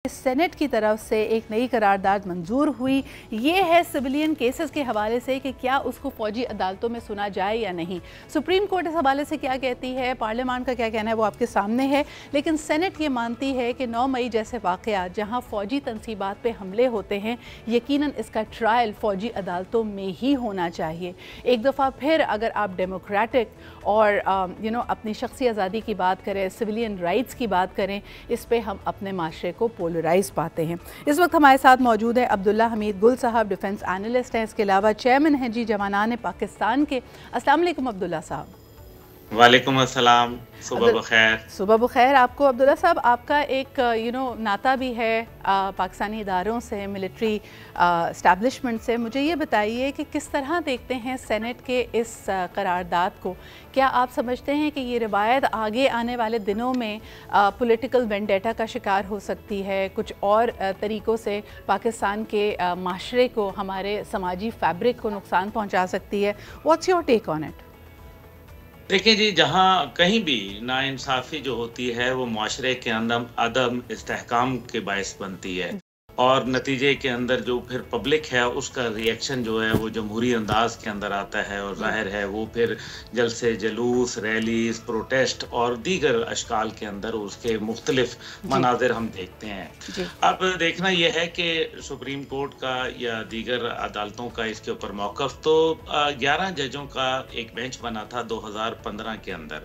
Senate की तरफ से एक नई करारदाद मंजूर हुई। ये है सिविलियन केसेस के हवाले से कि क्या उसको फौजी अदालतों में सुना जाए या नहीं। सुप्रीम कोर्ट इस हवाले से क्या कहती है, पार्लियामान का क्या कहना है, वो आपके सामने है। लेकिन सेनेट ये मानती है कि 9 मई जैसे वाक़यात जहां फ़ौजी तनसीबात पे हमले होते हैं, यकीनन इसका ट्रायल फ़ौजी अदालतों में ही होना चाहिए। एक दफ़ा फिर अगर आप डेमोक्रेटिक और अपनी शख्सी आज़ादी की बात करें, सिविलियन राइट्स की बात करें, इस पर हम अपने माशरे को पोलराइज पाते हैं। इस वक्त हमारे साथ मौजूद है अब्दुल्ला हमीद गुल साहब, डिफेंस एनालिस्ट हैं। इसके अलावा चेयरमैन हैं जी जवानान पाकिस्तान के। अस्सलाम वालेकुम अब्दुल्ला साहब। वालेकुम अस्सलाम, सुबह बखैर। सुबह बखैर आपको। अब्दुल्ला साहब, आपका एक नाता भी है पाकिस्तानी इदारों से, मिलिट्री इस्टेब्लिशमेंट से। मुझे ये बताइए कि किस तरह देखते हैं सेनेट के इस करारदाद को। क्या आप समझते हैं कि ये रिवायत आगे आने वाले दिनों में पॉलिटिकल वेंडेटा का शिकार हो सकती है, कुछ और तरीक़ों से पाकिस्तान के माशरे को, हमारे समाजी फैब्रिक को नुकसान पहुँचा सकती है? What's your take on it? देखिए जी, जहाँ कहीं भी नाइंसाफ़ी जो होती है वो माशरे के अंदर अदम इस्तेहकाम के बायस बनती है, और नतीजे के अंदर जो फिर पब्लिक है उसका रिएक्शन जो है वो जमहूरी अंदाज के अंदर आता है, और ज़ाहिर है वो फिर जलसे जुलूस, रैलीज, प्रोटेस्ट और दीगर अशकाल के अंदर उसके मुख्तलिफ मनाजिर हम देखते हैं। अब देखना यह है कि सुप्रीम कोर्ट का या दीगर अदालतों का इसके ऊपर मौक़िफ़, तो 11 जजों का एक बेंच बना था 2015 के अंदर,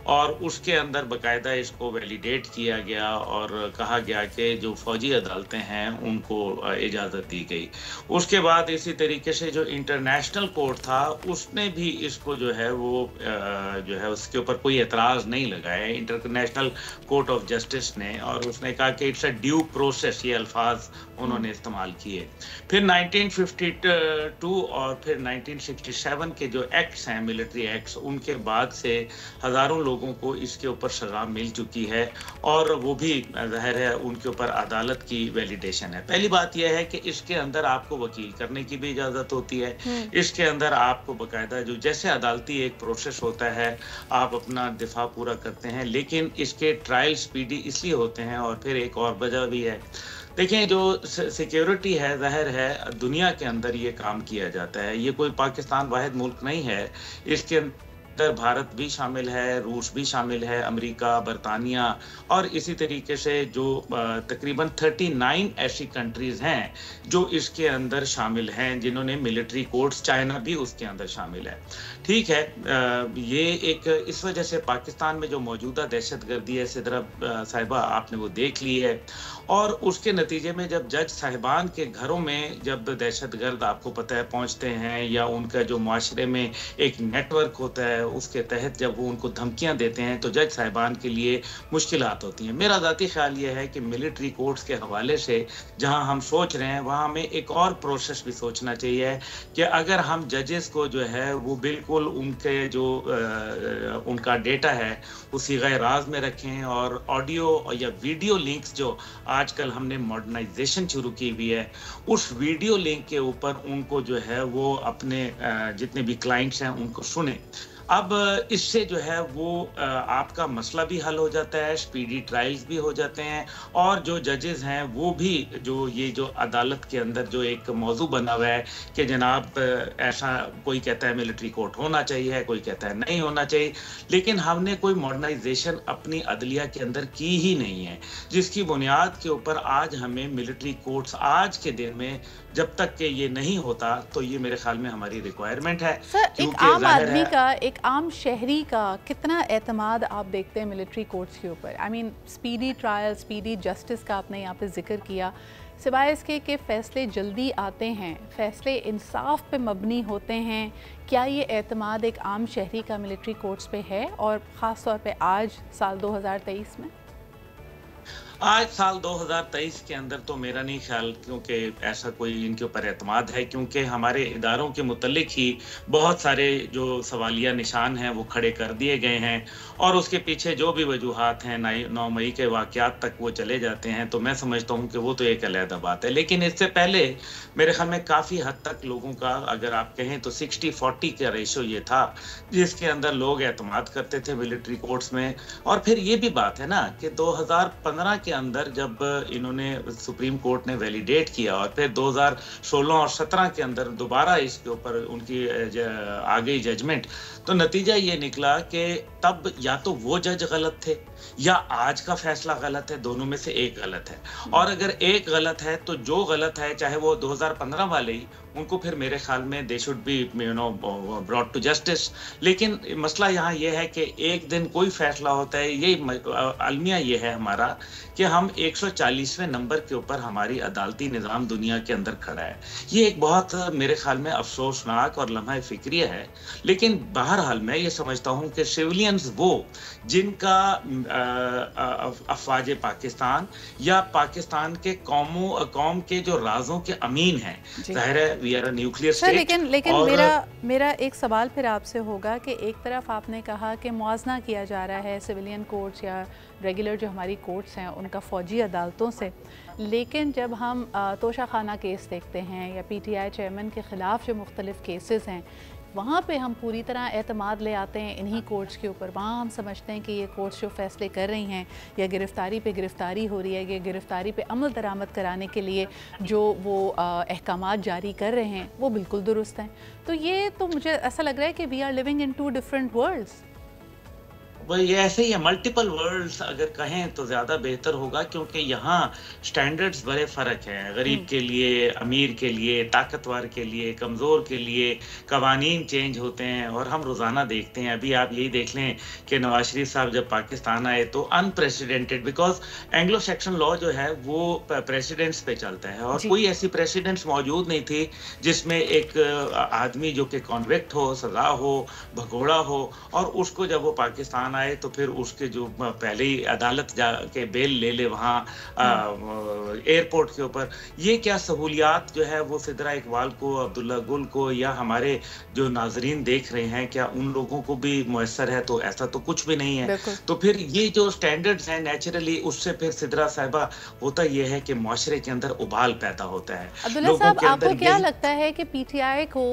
और उसके अंदर बाकायदा इसको वैलिडेट किया गया और कहा गया कि जो फ़ौजी अदालतें हैं उनको इजाज़त दी गई। उसके बाद इसी तरीके से जो इंटरनेशनल कोर्ट था उसने भी इसको जो है वो उसके ऊपर कोई एतराज़ नहीं लगाया, इंटरनेशनल कोर्ट ऑफ जस्टिस ने, और उसने कहा कि इट्स अ ड्यू प्रोसेस, ये अल्फाज उन्होंने इस्तेमाल किए। फिर 1952 और फिर 1967 के जो एक्ट्स हैं, मिलिट्री एक्ट्स, उनके बाद से हज़ारों लोगों को इसके ऊपर सज़ा मिल चुकी है, और वो भी ज़ाहिर है उनके ऊपर अदालत की वैलिडेशन है। पहली बात यह है कि इसके अंदर आपको वकील करने की भी इजाज़त होती है। इसके अंदर आपको बाकायदा जो जैसे अदालती एक प्रोसेस होता है, आप अपना दिफा पूरा करते हैं, लेकिन इसके ट्रायल स्पीडी इसलिए होते हैं। और फिर एक और वजह भी है, देखिए जो सिक्योरिटी है, ज़ाहिर है दुनिया के अंदर ये काम किया जाता है, ये कोई पाकिस्तान वाहिद मुल्क नहीं है, इसके अंदर भारत भी शामिल है, रूस भी शामिल है, अमेरिका, बरतानिया, और इसी तरीके से जो तकरीबन 39 ऐसी कंट्रीज़ हैं जो इसके अंदर शामिल हैं जिन्होंने मिलिट्री कोर्ट्स, चाइना भी उसके अंदर शामिल है। ठीक है, ये एक इस वजह से पाकिस्तान में जो मौजूदा दहशतगर्दी है, सिद्रा साहिबा आपने वो देख ली है, और उसके नतीजे में जब जज साहिबान के घरों में जब दहशतगर्द आपको पता है पहुंचते हैं, या उनका जो माशरे में एक नेटवर्क होता है उसके तहत जब वो उनको धमकियां देते हैं, तो जज साहिबान के लिए मुश्किलात होती हैं। मेरा ज़ाती ख्याल ये है कि मिलिट्री कोर्ट्स के हवाले से जहां हम सोच रहे हैं वहां हमें एक और प्रोसेस भी सोचना चाहिए कि अगर हम जजेस को जो है वो बिल्कुल उनके जो उनका डेटा है उसी गैर राज में रखें, और ऑडियो या वीडियो लिंक्स जो आजकल हमने मॉडर्नाइजेशन शुरू की हुई है, उस वीडियो लिंक के ऊपर उनको जो है वो अपने जितने भी क्लाइंट्स हैं उनको सुने। अब इससे जो है वो आपका मसला भी हल हो जाता है, स्पीडी ट्रायल्स भी हो जाते हैं, और जो जजेस हैं वो भी जो अदालत के अंदर जो एक मौजू बना हुआ है कि जनाब ऐसा कोई कहता है मिलिट्री कोर्ट होना चाहिए, कोई कहता है नहीं होना चाहिए, लेकिन हमने कोई मॉडर्नाइजेशन अपनी अदलिया के अंदर की ही नहीं है, जिसकी बुनियाद के ऊपर आज हमें मिलिट्री कोर्ट्स आज के दिन में जब तक कि ये नहीं होता तो ये मेरे ख्याल में हमारी रिक्वायरमेंट है। सर, एक आम आदमी का, एक आम शहरी का कितना एतमाद आप देखते हैं मिलिट्री कोर्ट्स के ऊपर? I mean speedy trial, speedy justice का आपने यहाँ पे जिक्र किया, सिवाय इसके कि फ़ैसले जल्दी आते हैं, फ़ैसले इंसाफ पे मबनी होते हैं, क्या ये एतमाद एक आम शहरी का मिलिट्री कोर्ट्स पे है, और ख़ास तौर पे आज साल 2023 में? आज साल 2023 के अंदर तो मेरा नहीं ख्याल, क्योंकि ऐसा कोई इनके ऊपर एतमाद है, क्योंकि हमारे इदारों के मुतल्लिक ही बहुत सारे जो सवालिया निशान हैं वो खड़े कर दिए गए हैं, और उसके पीछे जो भी वजूहात हैं 9 मई के वाक़यात तक वो चले जाते हैं, तो मैं समझता हूँ कि वो तो एक अलहदा बात है। लेकिन इससे पहले मेरे ख्याल में काफ़ी हद तक लोगों का, अगर आप कहें तो 60-40 का रेशो ये था जिसके अंदर लोग एतमाद करते थे मिलिट्री कोर्ट्स में। और फिर ये भी बात है ना कि 2015 के अंदर जब इन्होंने सुप्रीम कोर्ट ने वैलिडेट किया और फिर 2016 और 17 के अंदर दोबारा इसके ऊपर उनकी आ गई जजमेंट, तो नतीजा ये निकला कि तब या तो वो जज गलत थे या आज का फैसला गलत है, दोनों में से एक गलत है। और अगर एक गलत है तो जो गलत है चाहे वो 2015 वाले ही, उनको फिर मेरे ख्याल में they should be brought to justice. लेकिन मसला यहाँ ये है कि एक दिन कोई फैसला होता है, ये अलमिया ये है हमारा कि हम 140वें नंबर के ऊपर हमारी अदालती निज़ाम दुनिया के अंदर खड़ा है। ये एक बहुत मेरे ख्याल में अफसोसनाक और लम्हा फिक्रिया है। लेकिन बहरहाल मैं ये समझता हूँ कि सिविलियंस वो जिनका अफवाज पाकिस्तान या पाकिस्तान के कौम के जो राजों के अमीन हैं, ज़ाहिर है we are a nuclear state. लेकिन मेरा एक सवाल फिर आपसे होगा कि एक तरफ आपने कहा कि मुआवजा किया जा रहा है सिविलियन कोर्ट्स या रेगुलर जो हमारी कोर्ट्स हैं उनका फ़ौजी अदालतों से, लेकिन जब हम तोशा खाना केस देखते हैं या PTI चेयरमैन के ख़िलाफ़ जो मुख्तलिफ़ केसेस हैं, वहाँ पे हम पूरी तरह एतमाद ले आते हैं इन्हीं कोर्ट्स के ऊपर। वहाँ हम समझते हैं कि ये कोर्ट्स जो फ़ैसले कर रही हैं या गिरफ़्तारी पे गिरफ़्तारी हो रही है या गिरफ़्तारी पे अमल दरामद कराने के लिए जो वो अहकामात जारी कर रहे हैं वो बिल्कुल दुरुस्त हैं। तो ये तो मुझे ऐसा लग रहा है कि we are living in 2 different worlds. वो ये ऐसे ही है, मल्टीपल वर्ल्ड्स अगर कहें तो ज़्यादा बेहतर होगा, क्योंकि यहाँ स्टैंडर्ड्स बड़े फ़र्क हैं। गरीब के लिए, अमीर के लिए, ताकतवर के लिए, कमज़ोर के लिए कवानीन चेंज होते हैं और हम रोज़ाना देखते हैं। अभी आप यही देख लें कि नवाज शरीफ साहब जब पाकिस्तान आए तो unprecedented, because Anglo Saxon law जो है वो प्रेसिडेंट्स पे चलता है और कोई ऐसी प्रेसिडेंट्स मौजूद नहीं थी जिसमें एक आदमी जो कि कॉन्विक्ट हो, सज़ा हो, भगोड़ा हो, और उसको जब वो पाकिस्तान आए तो फिर उसके जो पहले ही अदालत जाके बेल ले ले वहाँ एयरपोर्ट के ऊपर। ये क्या सहूलियात जो है वो सिद्रा इकबाल को, अब्दुल्ला गुल को या हमारे जो नाजरीन देख रहे हैं, क्या उन लोगों को भी मुयस्सर है? तो ऐसा तो कुछ भी नहीं है। तो फिर ये जो स्टैंडर्ड्स हैं नेचुरली, उससे फिर सिद्रा साहिबा होता ये है कि माशरे के अंदर उबाल पैदा होता है। अब्दुल्ला साहब, आपको क्या लगता है कि PTI को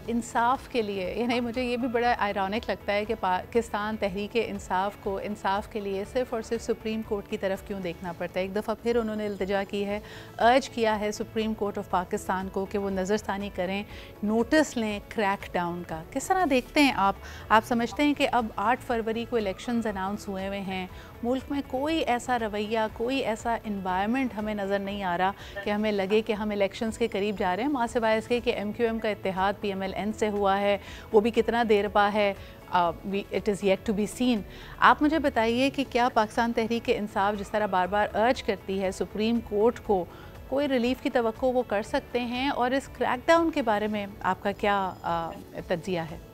इंसाफ के लिए, यानी मुझे ये भी बड़ा आयरॉनिक लगता है कि पाकिस्तान तहरीक इंसाफ को इंसाफ के लिए सिर्फ और सिर्फ सुप्रीम कोर्ट की तरफ क्यों देखना पड़ता है? एक दफ़ा फिर उन्होंने इल्तिजा की है, अर्ज किया है सुप्रीम कोर्ट ऑफ पाकिस्तान को कि वो नज़रसानी करें, नोटिस लें क्रैक डाउन का। किस तरह देखते हैं आप समझते हैं कि अब 8 फरवरी को इलेक्शंस अनाउंस हुए हुए हैं, मुल्क में कोई ऐसा रवैया, कोई ऐसा इन्वायरमेंट हमें नज़र नहीं आ रहा कि हमें लगे कि हम इलेक्शंस के करीब जा रहे हैं, माँ सिवाय इसके कि MQM का इत्तेहाद PMLN से हुआ है, वो भी कितना देर पा है, it is yet to be seen. आप मुझे बताइए कि क्या पाकिस्तान तहरीक इंसाफ जिस तरह बार बार अर्ज करती है सुप्रीम कोर्ट को, कोई रिलीफ की तवक्को वो कर सकते हैं? और इस क्रैकडाउन के बारे में आपका क्या तज्जिया है?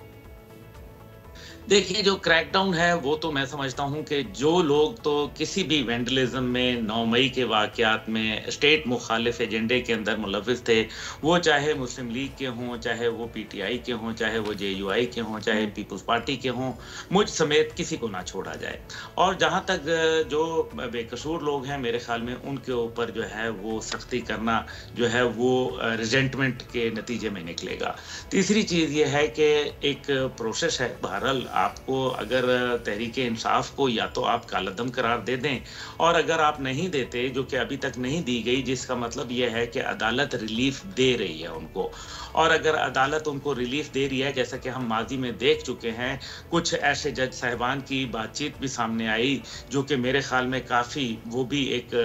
देखिए, जो क्रैकडाउन है वो तो मैं समझता हूँ कि जो लोग तो किसी भी वेंडलिज्म में 9 मई के वाक़यात में स्टेट मुखालिफ एजेंडे के अंदर मुलविस थे, वो चाहे मुस्लिम लीग के हों, चाहे वो PTI के हों, चाहे वो JUI के हों, चाहे पीपल्स पार्टी के हों, मुझ समेत किसी को ना छोड़ा जाए। और जहाँ तक जो बेकसूर लोग हैं, मेरे ख्याल में उनके ऊपर जो है वो सख्ती करना जो है वो रिजेंटमेंट के नतीजे में निकलेगा। तीसरी चीज़ ये है कि एक प्रोसेस है। बहरहाल आपको अगर तहरीक इंसाफ को या तो आप कालदम करार दे दें, और अगर आप नहीं देते, जो कि अभी तक नहीं दी गई, जिसका मतलब यह है कि अदालत रिलीफ दे रही है उनको, और अगर अदालत उनको रिलीफ दे रही है, जैसा कि हम माजी में देख चुके हैं, कुछ ऐसे जज साहिबान की बातचीत भी सामने आई जो कि मेरे ख्याल में काफ़ी, वो भी एक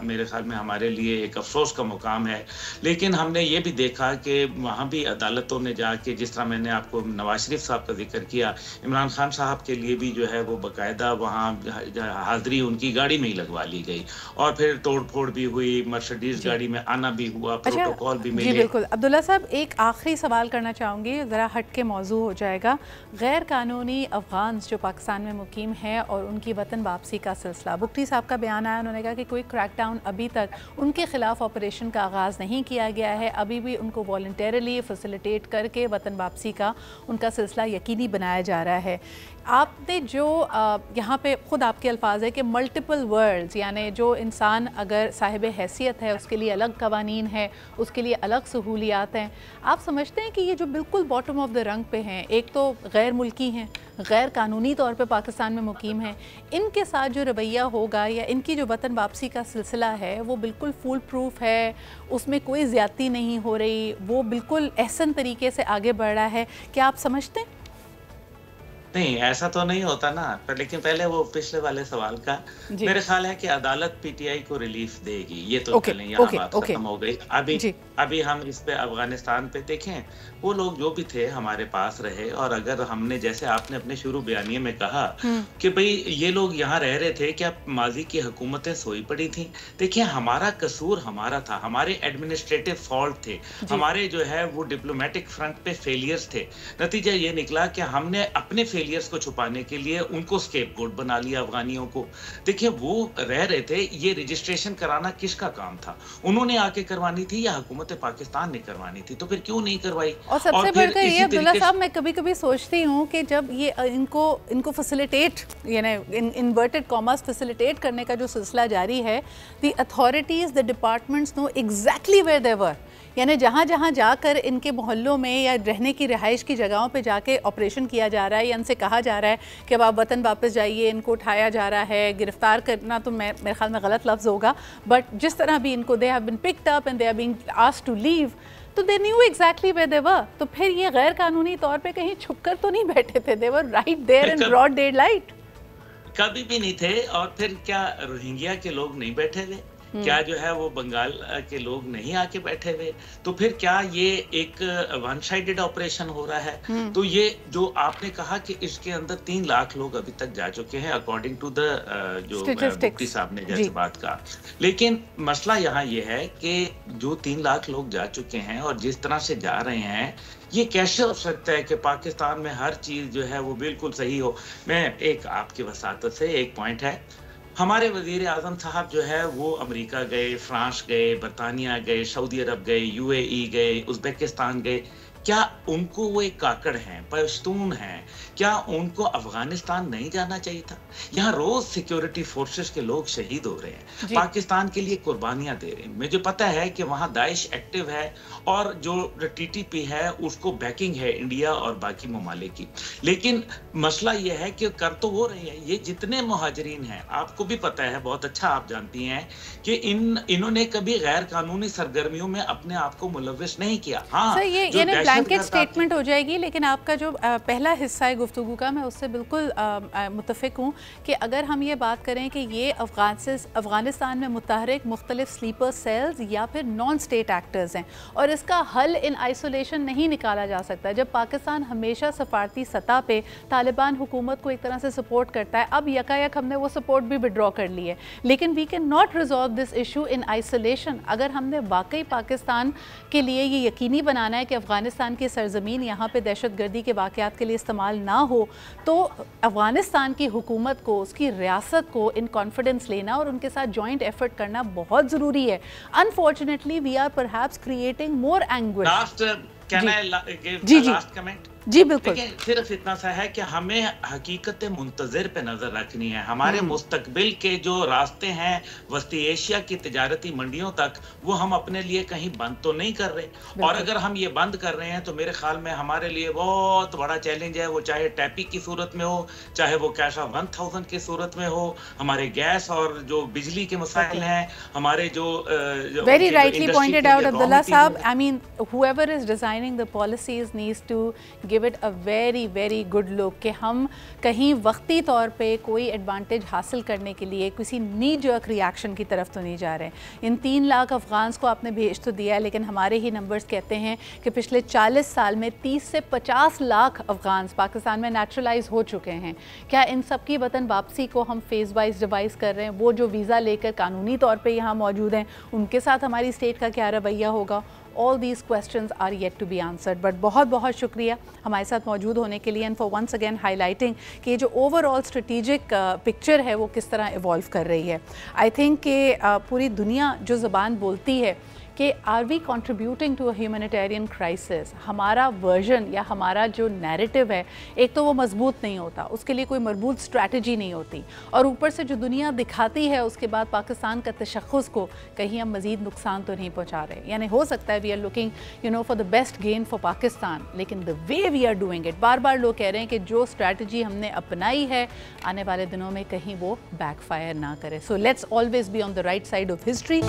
मेरे ख्याल में हमारे लिए एक अफसोस का मुकाम है। लेकिन हमने ये भी देखा कि वहाँ भी अदालतों ने जाके, जिस तरह मैंने आपको नवाज शरीफ साहब का जिक्र किया, इमरान खान साहब के लिए भी जो है वो बाकायदा वहाँ हाजिरी उनकी गाड़ी में ही लगवा ली गई, और फिर तोड़ फोड़ भी हुई, मर्सिडीज गाड़ी में आना भी हुआ, प्रोटोकॉल भी मिले। जी बिल्कुल। अब्दुल्ला साहब, एक आखिरी सवाल करना चाहूँगी, ज़रा हट के मौजू हो जाएगा। गैर कानूनी अफ़गान जो पाकिस्तान में मुकीम है और उनकी वतन वापसी का सिलसिला, बुख्ती साहब का बयान आया, उन्होंने कहा कि कोई क्रैकडाउन अभी तक उनके ख़िलाफ़ ऑपरेशन का आगाज़ नहीं किया गया है, अभी भी उनको वॉलंटरली फैसिलिटेट करके वतन वापसी का उनका सिलसिला यकीनी बनाया जा रहा है। आपने जो यहाँ पे ख़ुद आपके अल्फाज है कि मल्टीपल वर्ल्ड्स, यानी जो इंसान अगर साहिब हैसियत है उसके लिए अलग कवानीन है, उसके लिए अलग सहूलियात हैं। आप समझते हैं कि ये जो बिल्कुल बॉटम ऑफ द रंग पे हैं, एक तो गैर मुल्की हैं, गैर कानूनी तौर पे पाकिस्तान में मुकीम हैं, इनके साथ जो रवैया होगा या इनकी जो वतन वापसी का सिलसिला है वो बिल्कुल फूल प्रूफ है, उसमें कोई ज़्यादती नहीं हो रही, वो बिल्कुल एहसन तरीके से आगे बढ़ रहा है, क्या आप समझते हैं? नहीं, ऐसा तो नहीं होता ना, पर लेकिन पहले वो पिछले वाले सवाल का मेरे ख्याल है कि अदालत पीटीआई को रिलीफ देगी, ये तो चलें, यहाँ बात खत्म हो गई। अभी हम इस पे अफगानिस्तान पे देखें, वो लोग जो भी थे हमारे पास रहे, और अगर हमने, जैसे आपने अपने शुरू बयानिए में कहा कि भाई ये लोग यहाँ रह रहे थे, क्या माजी की हुकूमतें सोई पड़ी थी? देखिए, हमारा कसूर हमारा था, हमारे एडमिनिस्ट्रेटिव फॉल्ट थे, हमारे जो है वो डिप्लोमेटिक फ्रंट पे फेलियर्स थे। नतीजा ये निकला कि हमने अपने फेलियर्स को छुपाने के लिए उनको स्केपगोट बना लिया, अफगानियों को। देखिए, वो रह रहे थे, ये रजिस्ट्रेशन कराना किसका काम था? उन्होंने आके करवानी थी या हुकूमत पाकिस्तान ने करवानी थी? तो फिर क्यों नहीं करवाई? और सबसे बढ़कर ये अब्दुल्ला साहब, मैं कभी कभी सोचती हूँ कि जब ये इनको फैसिलिटेट, यानी इन्वर्टेड कॉमर्स फैसिलिटेट करने का जो सिलसिला जारी है, the authorities, the departments know exactly where they were, यानी जहाँ जहाँ जाकर इनके मोहल्लों में या रहने की रिहाइश की जगहों पे जाके ऑपरेशन किया जा रहा है या इनसे कहा जा रहा है कि अब आप वतन वापस जाइए, इनको उठाया जा रहा है, गिरफ्तार करना तो मेरे ख्याल में गलत लफ्ज़ होगा, बट जिस तरह भी इनको they have been picked up and they are being asked to leave, तो they knew exactly where they were. तो फिर ये गैर कानूनी तौर पे कहीं छुपकर तो नहीं बैठे थे, they were right there in broad daylight. कभी भी नहीं थे। और फिर क्या रोहिंग्या के लोग नहीं बैठे हुए? क्या जो है वो बंगाल के लोग नहीं आके बैठे हुए? तो फिर क्या ये एक वन साइडेड ऑपरेशन हो रहा है? तो ये जो आपने कहा कि इसके अंदर 3 लाख लोग अभी तक जा चुके हैं, अकॉर्डिंग टू द जो मुफ्ती साहब ने जैसे बात कहा। लेकिन मसला यहाँ ये है कि जो 3 लाख लोग जा चुके हैं और जिस तरह से जा रहे हैं, ये कैसे हो सकता है कि पाकिस्तान में हर चीज जो है वो बिल्कुल सही हो? मैं एक आपकी वसातत से एक पॉइंट है, हमारे वजीर आजम साहब जो है वो अमेरिका गए, फ्रांस गए, बरतानिया गए, सऊदी अरब गए, यूएई गए, उज़्बेकिस्तान गए। क्या उनको वो एक काकड़ हैं, पश्तून हैं, क्या उनको अफगानिस्तान नहीं जाना चाहिए था? यहाँ रोज सिक्योरिटी फोर्सेस के लोग शहीद हो रहे हैं, पाकिस्तान के लिए कुर्बानियां दे रहे हैं। मुझे पता है कि वहाँ दाइश एक्टिव है और जो टीटीपी है उसको बैकिंग है इंडिया और बाकी ममालिक की। लेकिन मसला ये है कि कर तो वो रहे हैं, ये जितने मुहाजिरीन हैं, आपको भी पता है, बहुत अच्छा आप जानती हैं कि इन्होंने कभी गैर कानूनी सरगर्मियों में अपने आप को मुलव्विस नहीं किया। हाँ, ये ब्लैंकेट स्टेटमेंट हो जाएगी, लेकिन आपका जो पहला हिस्सा है गुफ्तगू का, मैं उससे बिल्कुल मुत्तफिक हूँ कि अगर हम ये बात करें कि ये अफगानिस्तान में मुतहरिक मुख्तलिफ स्लीपर सेल्स या फिर नॉन स्टेट एक्टर्स हैं और इसका हल इन आइसोलेशन नहीं निकाला जा सकता। जब पाकिस्तान हमेशा सफारती सतह पे तालिबान हुकूमत को एक तरह से सपोर्ट करता है, अब यकायक हमने वो सपोर्ट भी विड्रॉ कर ली है, लेकिन we can not resolve this issue in isolation. अगर हमने वाकई पाकिस्तान के लिए ये यकीनी बनाना है कि अफगानिस्तान की सरजमीन यहाँ पे दहशतगर्दी के वाक़यात के लिए इस्तेमाल ना हो, तो अफगानिस्तान की हुकूमत को, उसकी रियासत को इन कॉन्फिडेंस लेना और उनके साथ जॉइंट एफर्ट करना बहुत ज़रूरी है। Unfortunately we are perhaps creating more anguish. जी बिल्कुल। सिर्फ इतना सा है कि हमें हकीकत मुंतज़िर पे नजर रखनी है। हमारे मुस्तकबिल के जो रास्ते हैं वस्ती एशिया की तिजारती मंडियों तक, वो हम अपने लिए कहीं बंद तो नहीं कर रहे। और अगर हम ये बंद कर रहे हैं तो मेरे ख्याल में हमारे लिए बहुत बड़ा चैलेंज है, वो चाहे टैपी की सूरत में हो, चाहे वो कैश ऑफ 1000 की सूरत में हो, हमारे गैस और जो बिजली के मसाइल हैं, हमारे जो very rightly pointed out Abdullah sahab, I mean whoever is designing the policies needs to give it a very good look कि हम कहीं वक्ती तौर पे कोई एडवांटेज हासिल करने के लिए किसी नी जर्क रिएक्शन की तरफ तो नहीं जा रहे हैं। इन 3 लाख अफगान्स को आपने भेज तो दिया है, लेकिन हमारे ही नंबर्स कहते हैं कि पिछले 40 साल में 30 से 50 लाख अफगान्स पाकिस्तान में नेचुरलाइज हो चुके हैं। क्या इन सब की वतन वापसी को हम फेज़ वाइज डिवाइस कर रहे हैं? वो जो वीज़ा लेकर कानूनी तौर पर यहाँ मौजूद हैं, उनके साथ हमारी स्टेट का क्या रवैया होगा? All these questions are yet to be answered. But बहुत शुक्रिया हमारे साथ मौजूद होने के लिए, and for once again highlighting कि ये जो ओवरऑल स्ट्रेटेजिक पिक्चर है वो किस तरह इवॉल्व कर रही है। आई थिंक कि पूरी दुनिया जो ज़बान बोलती है कि are we contributing to a humanitarian crisis. हमारा वर्जन या हमारा जो नैरेटिव है, एक तो वो मजबूत नहीं होता, उसके लिए कोई मजबूत स्ट्रैटेजी नहीं होती, और ऊपर से जो दुनिया दिखाती है उसके बाद पाकिस्तान का तशख़्ख़ुस को कहीं हम मज़ीद नुकसान तो नहीं पहुँचा रहे। यानी हो सकता है we are looking for the best gain for Pakistan, लेकिन the way we are doing it, बार बार लोग कह रहे हैं कि जो स्ट्रैटेजी हमने अपनाई है आने वाले दिनों में कहीं वो बैकफायर ना करे। So let's always be on the right side of history.